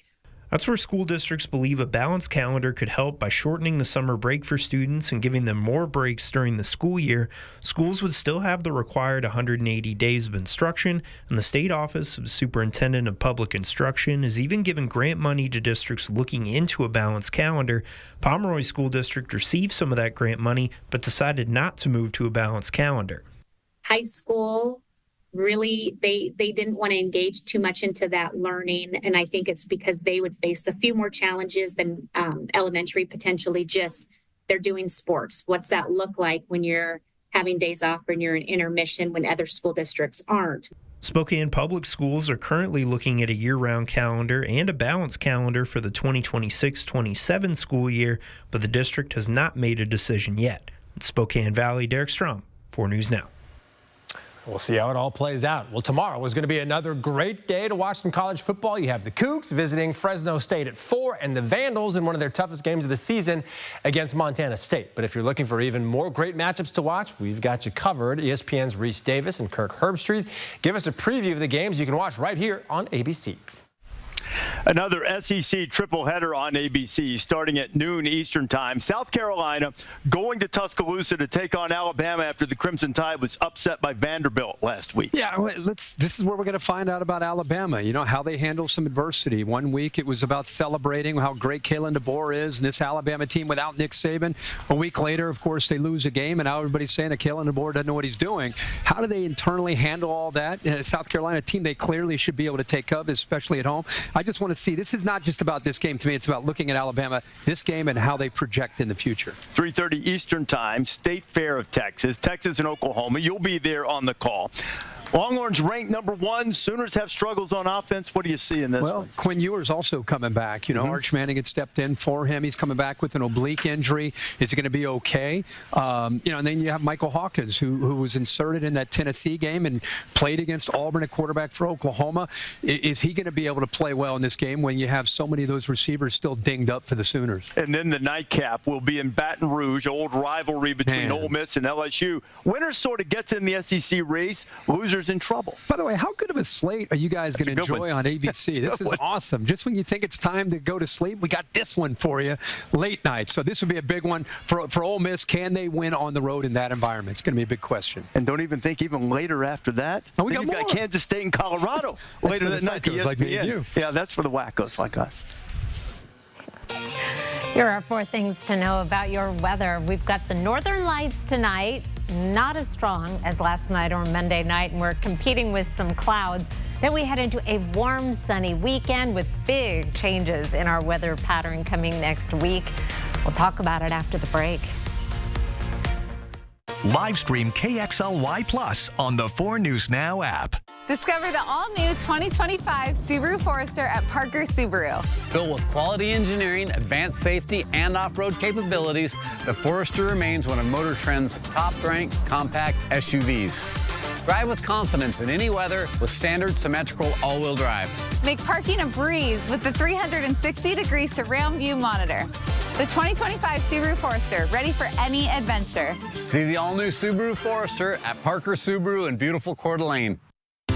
That's where school districts believe a balanced calendar could help by shortening the summer break for students and giving them more breaks during the school year. Schools would still have the required 180 days of instruction, and the State Office of Superintendent of Public Instruction is even given grant money to districts looking into a balanced calendar. Pomeroy School District received some of that grant money, but decided not to move to a balanced calendar. High school, really, they didn't want to engage too much into that learning. And I think it's because they would face a few more challenges than elementary, potentially just they're doing sports. What's that look like when you're having days off and you're in intermission when other school districts aren't? Spokane Public Schools are currently looking at a year-round calendar and a balanced calendar for the 2026-27 school year, but the district has not made a decision yet. In Spokane Valley, Derek Strom, 4 News Now. We'll see how it all plays out. Well, tomorrow is going to be another great day to watch some college football. You have the Cougs visiting Fresno State at 4 and the Vandals in one of their toughest games of the season against Montana State. But if you're looking for even more great matchups to watch, we've got you covered. ESPN's Reese Davis and Kirk Herbstreit give us a preview of the games you can watch right here on ABC. Another SEC tripleheader on ABC starting at noon Eastern time. South Carolina going to Tuscaloosa to take on Alabama after the Crimson Tide was upset by Vanderbilt last week. Yeah, this is where we're going to find out about Alabama, you know, how they handle some adversity. One week it was about celebrating how great Kalen DeBoer is and this Alabama team without Nick Saban. A week later, of course, they lose a game, and now everybody's saying that Kalen DeBoer doesn't know what he's doing. How do they internally handle all that? South Carolina team they clearly should be able to take up, especially at home. I just want to see, this is not just about this game to me. It's about looking at Alabama, this game, and how they project in the future. 3:30 Eastern time, State Fair of Texas and Oklahoma. You'll be there on the call. Longhorns ranked number 1. Sooners have struggles on offense. What do you see in this one? Quinn Ewers also coming back. You know, Arch Manning had stepped in for him. He's coming back with an oblique injury. Is it going to be okay? And then you have Michael Hawkins, who was inserted in that Tennessee game and played against Auburn at quarterback for Oklahoma. Is he going to be able to play well in this game when you have so many of those receivers still dinged up for the Sooners? And then the nightcap will be in Baton Rouge, old rivalry between Ole Miss and LSU. Winner sort of gets in the SEC race. Losers Blazers in trouble. By the way, how good of a slate are you guys going to enjoy on ABC? This is awesome. Just when you think it's time to go to sleep, we got this one for you late night. So this would be a big one for Ole Miss. Can they win on the road in that environment? It's going to be a big question. And don't even think even later after that. Oh, You've got Kansas State and Colorado later that night. Like me and you. Yeah, that's for the wackos like us. Here are 4 things to know about your weather. We've got the northern lights tonight, not as strong as last night or Monday night, and we're competing with some clouds. Then we head into a warm, sunny weekend with big changes in our weather pattern coming next week. We'll talk about it after the break. Live stream KXLY Plus on the 4 News Now app. Discover the all-new 2025 Subaru Forester at Parker Subaru. Built with quality engineering, advanced safety, and off-road capabilities, the Forester remains one of Motor Trend's top-ranked compact SUVs. Drive with confidence in any weather with standard symmetrical all-wheel drive. Make parking a breeze with the 360-degree surround view monitor. The 2025 Subaru Forester, ready for any adventure. See the all-new Subaru Forester at Parker Subaru in beautiful Coeur d'Alene.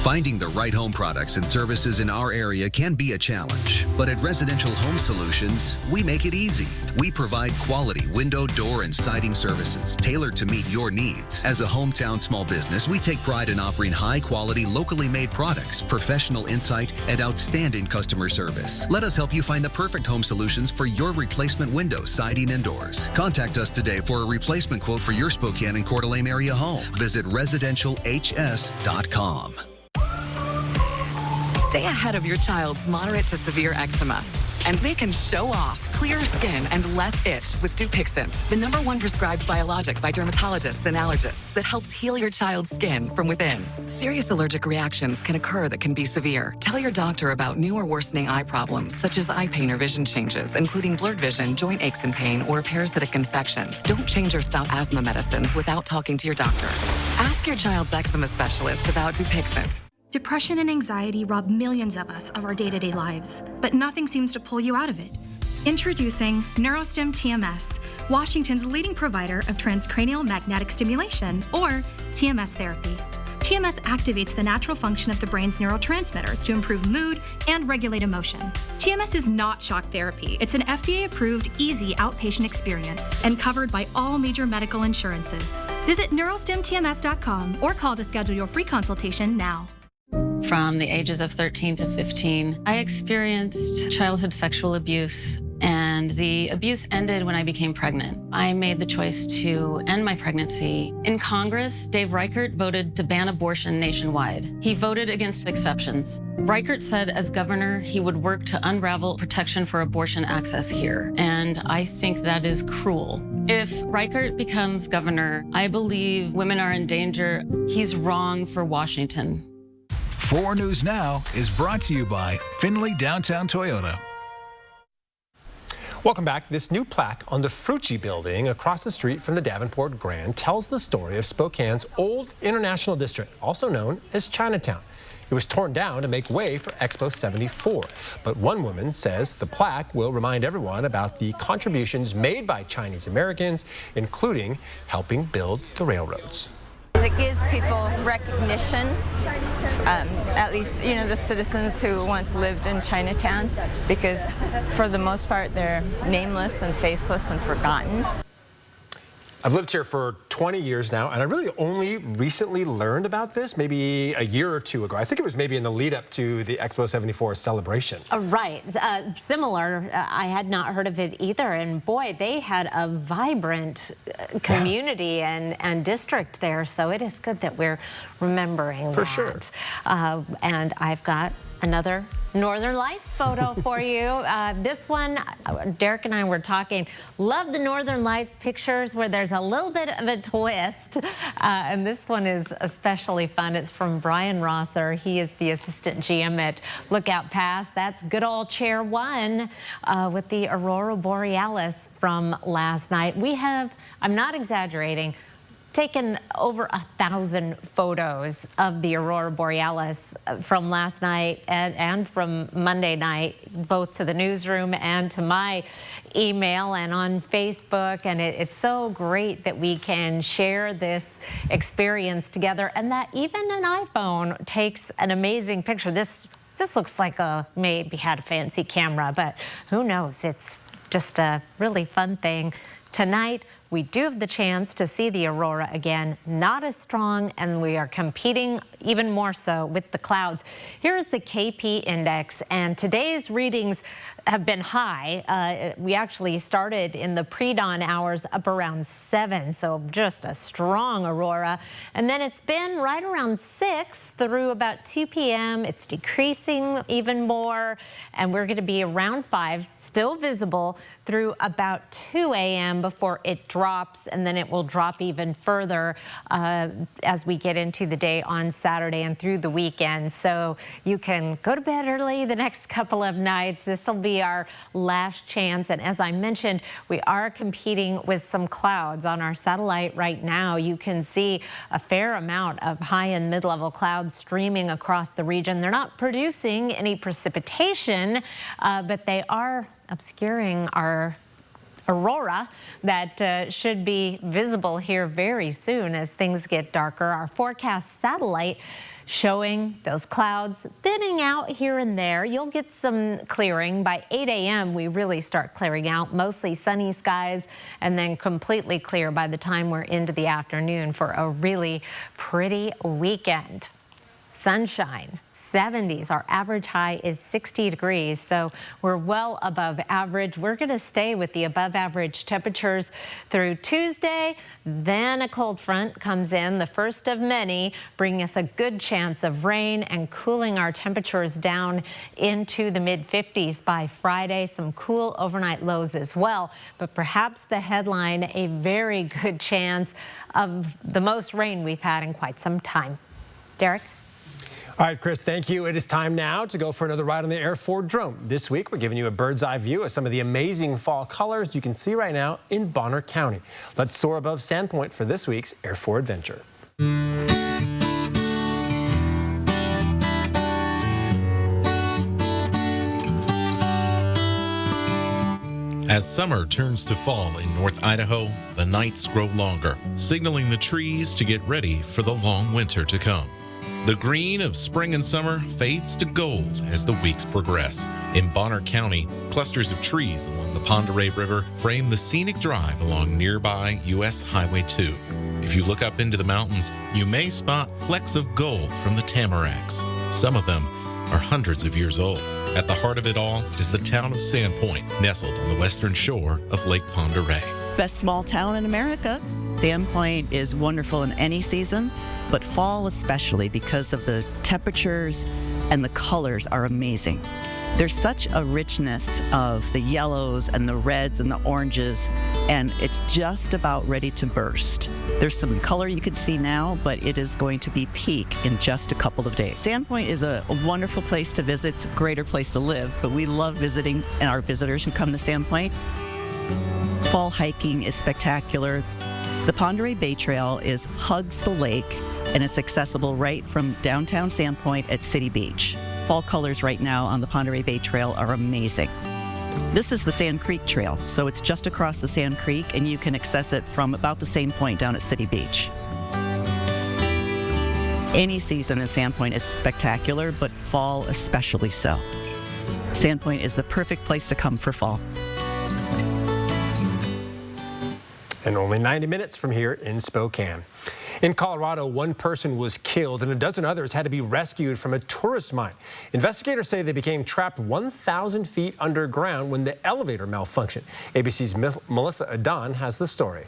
Finding the right home products and services in our area can be a challenge, but at Residential Home Solutions, we make it easy. We provide quality window, door, and siding services tailored to meet your needs. As a hometown small business, we take pride in offering high-quality, locally made products, professional insight, and outstanding customer service. Let us help you find the perfect home solutions for your replacement windows, siding, and doors. Contact us today for a replacement quote for your Spokane and Coeur d'Alene area home. Visit residentialhs.com. Stay ahead of your child's moderate to severe eczema. And they can show off clearer skin and less itch with Dupixent, the #1 prescribed biologic by dermatologists and allergists that helps heal your child's skin from within. Serious allergic reactions can occur that can be severe. Tell your doctor about new or worsening eye problems, such as eye pain or vision changes, including blurred vision, joint aches and pain, or a parasitic infection. Don't change or stop asthma medicines without talking to your doctor. Ask your child's eczema specialist about Dupixent. Depression and anxiety rob millions of us of our day-to-day lives, but nothing seems to pull you out of it. Introducing NeuroStim TMS, Washington's leading provider of transcranial magnetic stimulation, or TMS therapy. TMS activates the natural function of the brain's neurotransmitters to improve mood and regulate emotion. TMS is not shock therapy. It's an FDA-approved, easy outpatient experience and covered by all major medical insurances. Visit neurostimtms.com or call to schedule your free consultation now. From the ages of 13 to 15, I experienced childhood sexual abuse, and the abuse ended when I became pregnant. I made the choice to end my pregnancy. In Congress, Dave Reichert voted to ban abortion nationwide. He voted against exceptions. Reichert said as governor, he would work to unravel protection for abortion access here, and I think that is cruel. If Reichert becomes governor, I believe women are in danger. He's wrong for Washington. 4 News Now is brought to you by Findlay Downtown Toyota. Welcome back. This new plaque on the Frucci building across the street from the Davenport Grand tells the story of Spokane's old International District, also known as Chinatown. It was torn down to make way for Expo 74. But one woman says the plaque will remind everyone about the contributions made by Chinese Americans, including helping build the railroads. It gives people recognition, at least, the citizens who once lived in Chinatown, because for the most part, they're nameless and faceless and forgotten. I've lived here for 20 years now, and I really only recently learned about this maybe a year or two ago. I think it was maybe in the lead up to the Expo 74 celebration. Right. Similar. I had not heard of it either. And boy, they had a vibrant community and district there. So it is good that we're remembering that. For sure. And I've got another Northern Lights photo for you. This one, Derek and I were talking, love the Northern Lights pictures where there's a little bit of a twist. And this one is especially fun. It's from Brian Rosser. He is the assistant GM at Lookout Pass. That's good old Chair 1 with the Aurora Borealis from last night. We have, I'm not exaggerating, taken over 1,000 photos of the aurora borealis from last night and from Monday night, both to the newsroom and to my email and on Facebook. And it's so great that we can share this experience together, and that even an iPhone takes an amazing picture. This looks like maybe had a fancy camera, but who knows? It's just a really fun thing. Tonight, we do have the chance to see the aurora again, not as strong, and we are competing even more so with the clouds. Here is the KP index, and today's readings have been high. We actually started in the pre-dawn hours up around 7, so just a strong aurora. And then it's been right around 6 through about 2 p.m. It's decreasing even more, and we're going to be around 5, still visible through about 2 a.m. before it drops, and then it will drop even further as we get into the day on Saturday and through the weekend. So you can go to bed early the next couple of nights. This will be our last chance. And as I mentioned, we are competing with some clouds on our satellite right now. You can see a fair amount of high and mid-level clouds streaming across the region. They're not producing any precipitation, but they are obscuring our aurora that should be visible here very soon as things get darker. Our forecast satellite showing those clouds thinning out here and there. You'll get some clearing. By 8 a.m. we really start clearing out, mostly sunny skies, and then completely clear by the time we're into the afternoon for a really pretty weekend. Sunshine, 70s. Our average high is 60 degrees, so we're well above average. We're going to stay with the above average temperatures through Tuesday. Then a cold front comes in, the first of many, bringing us a good chance of rain and cooling our temperatures down into the mid-50s by Friday. Some cool overnight lows as well, but perhaps the headline, a very good chance of the most rain we've had in quite some time. Derek? All right, Chris, thank you. It is time now to go for another ride on the Air Ford drone. This week, we're giving you a bird's eye view of some of the amazing fall colors you can see right now in Bonner County. Let's soar above Sandpoint for this week's Air Ford adventure. As summer turns to fall in North Idaho, the nights grow longer, signaling the trees to get ready for the long winter to come. The green of spring and summer fades to gold as the weeks progress. In Bonner County, clusters of trees along the Pend Oreille River frame the scenic drive along nearby U.S. Highway 2. If you look up into the mountains, you may spot flecks of gold from the tamaracks. Some of them are hundreds of years old. At the heart of it all is the town of Sandpoint, nestled on the western shore of Lake Pend Oreille. Best small town in America. Sandpoint is wonderful in any season, but fall especially because of the temperatures and the colors are amazing. There's such a richness of the yellows and the reds and the oranges, and it's just about ready to burst. There's some color you can see now, but it is going to be peak in just a couple of days. Sandpoint is a wonderful place to visit. It's a greater place to live, but we love visiting and our visitors who come to Sandpoint. Fall hiking is spectacular. The Pend Oreille Bay Trail hugs the lake, and it's accessible right from downtown Sandpoint at City Beach. Fall colors right now on the Pend Oreille Bay Trail are amazing. This is the Sand Creek Trail, so it's just across the Sand Creek, and you can access it from about the same point down at City Beach. Any season in Sandpoint is spectacular, but fall especially so. Sandpoint is the perfect place to come for fall. And only 90 minutes from here in Spokane. In Colorado, one person was killed and a dozen others had to be rescued from a tourist mine. Investigators say they became trapped 1,000 feet underground when the elevator malfunctioned. ABC's Melissa Adon has the story.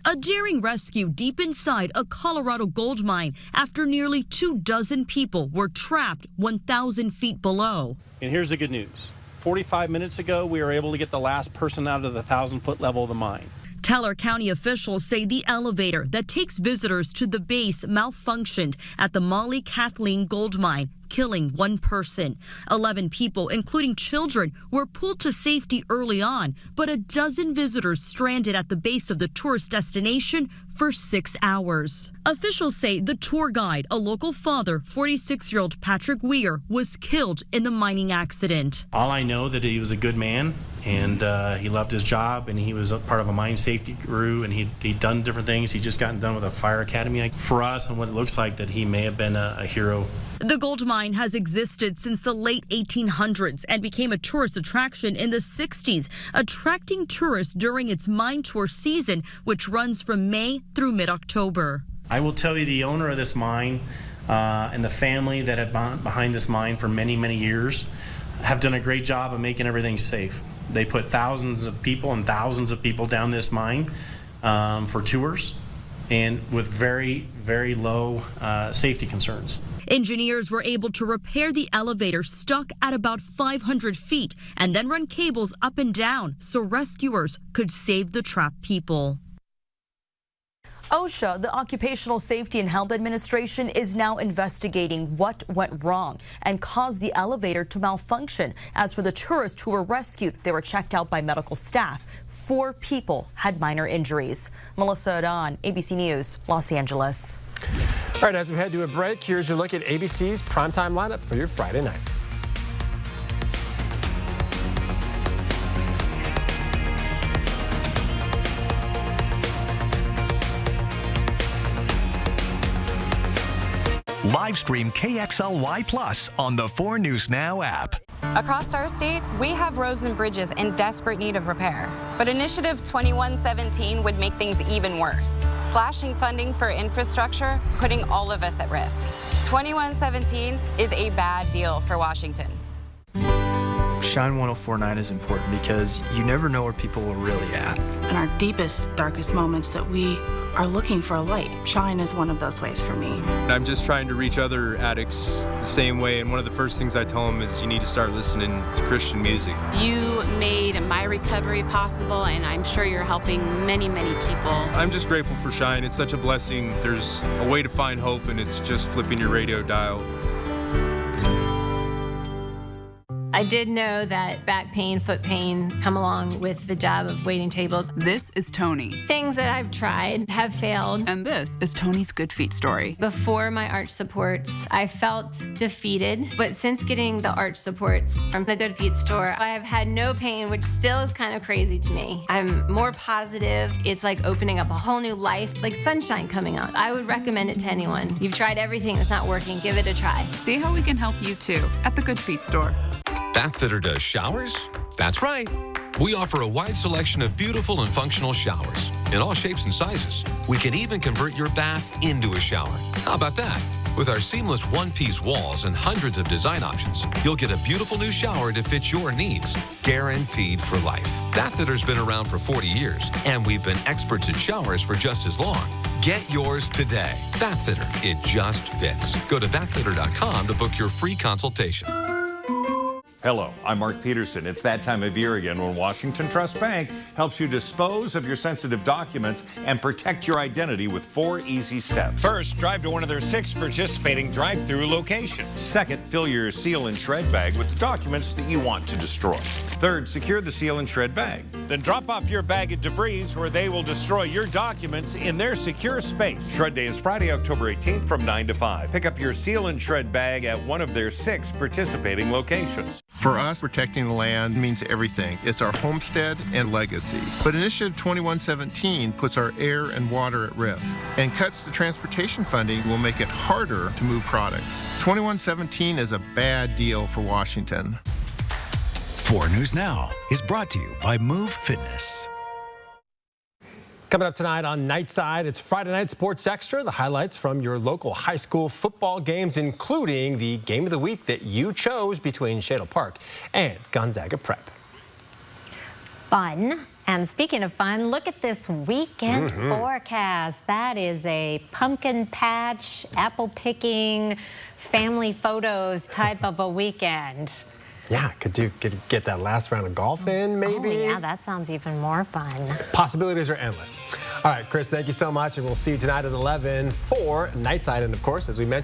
A daring rescue deep inside a Colorado gold mine after nearly 24 people were trapped 1,000 feet below. And here's the good news. 45 minutes ago, we were able to get the last person out of the 1,000-foot level of the mine. Teller County officials say the elevator that takes visitors to the base malfunctioned at the Molly Kathleen gold mine, killing one person. 11 people, including children, were pulled to safety early on, but a dozen visitors stranded at the base of the tourist destination for 6 hours. Officials say the tour guide, a local father, 46-year-old Patrick Weir, was killed in the mining accident. All I know that he was a good man, and he loved his job, and he was a part of a mine safety crew, and he'd done different things. He'd just gotten done with a fire academy. For us, and what it looks like, that he may have been a hero. The gold mine has existed since the late 1800s and became a tourist attraction in the 60s, attracting tourists during its mine tour season, which runs from May through mid-October. I will tell you, the owner of this mine and the family that have been behind this mine for many, many years have done a great job of making everything safe. They put thousands of people down this mine for tours, and with very, very low safety concerns. Engineers were able to repair the elevator stuck at about 500 feet and then run cables up and down so rescuers could save the trapped people. OSHA, the Occupational Safety and Health Administration, is now investigating what went wrong and caused the elevator to malfunction. As for the tourists who were rescued, they were checked out by medical staff. 4 people had minor injuries. Melissa Adon, ABC News, Los Angeles. All right, as we head to a break, here's your look at ABC's primetime lineup for your Friday night. Live stream KXLY Plus on the 4 News Now app. Across our state, we have roads and bridges in desperate need of repair. But Initiative 2117 would make things even worse, slashing funding for infrastructure, putting all of us at risk. 2117 is a bad deal for Washington. Shine 104.9 is important because you never know where people are really at. In our deepest, darkest moments that we are looking for a light. Shine is one of those ways for me. I'm just trying to reach other addicts the same way, and one of the first things I tell them is you need to start listening to Christian music. You made my recovery possible, and I'm sure you're helping many, many people. I'm just grateful for Shine. It's such a blessing. There's a way to find hope, and it's just flipping your radio dial. I did know that back pain, foot pain come along with the job of waiting tables. This is Tony. Things that I've tried have failed. And this is Tony's good feet story. Before my arch supports, I felt defeated. But since getting the arch supports from the Good Feet store, I have had no pain, which still is kind of crazy to me. I'm more positive. It's like opening up a whole new life, like sunshine coming out. I would recommend it to anyone. You've tried everything that's not working, give it a try. See how we can help you too at the Good Feet store. Bathfitter does showers? That's right. We offer a wide selection of beautiful and functional showers in all shapes and sizes. We can even convert your bath into a shower. How about that? With our seamless one-piece walls and hundreds of design options, you'll get a beautiful new shower to fit your needs, guaranteed for life. Bathfitter's been around for 40 years, and we've been experts at showers for just as long. Get yours today. Bathfitter, it just fits. Go to bathfitter.com to book your free consultation. Hello, I'm Mark Peterson. It's that time of year again when Washington Trust Bank helps you dispose of your sensitive documents and protect your identity with 4 easy steps. First, drive to one of their 6 participating drive-through locations. Second, fill your seal and shred bag with the documents that you want to destroy. Third, secure the seal and shred bag. Then drop off your bag of debris where they will destroy your documents in their secure space. Shred Day is Friday, October 18th from 9 to 5. Pick up your seal and shred bag at one of their 6 participating locations. For us, protecting the land means everything. It's our homestead and legacy. But Initiative 2117 puts our air and water at risk, and cuts to transportation funding will make it harder to move products. 2117 is a bad deal for Washington. 4 News Now is brought to you by Move Fitness. Coming up tonight on Nightside, it's Friday Night Sports Extra, the highlights from your local high school football games, including the game of the week that you chose between Shadle Park and Gonzaga Prep. Fun. And speaking of fun, look at this weekend forecast. That is a pumpkin patch, apple picking, family photos type of a weekend. Yeah, could get that last round of golf in, maybe? Oh, yeah, that sounds even more fun. Possibilities are endless. All right, Chris, thank you so much, and we'll see you tonight at 11 for Nightside. And, of course, as we mentioned,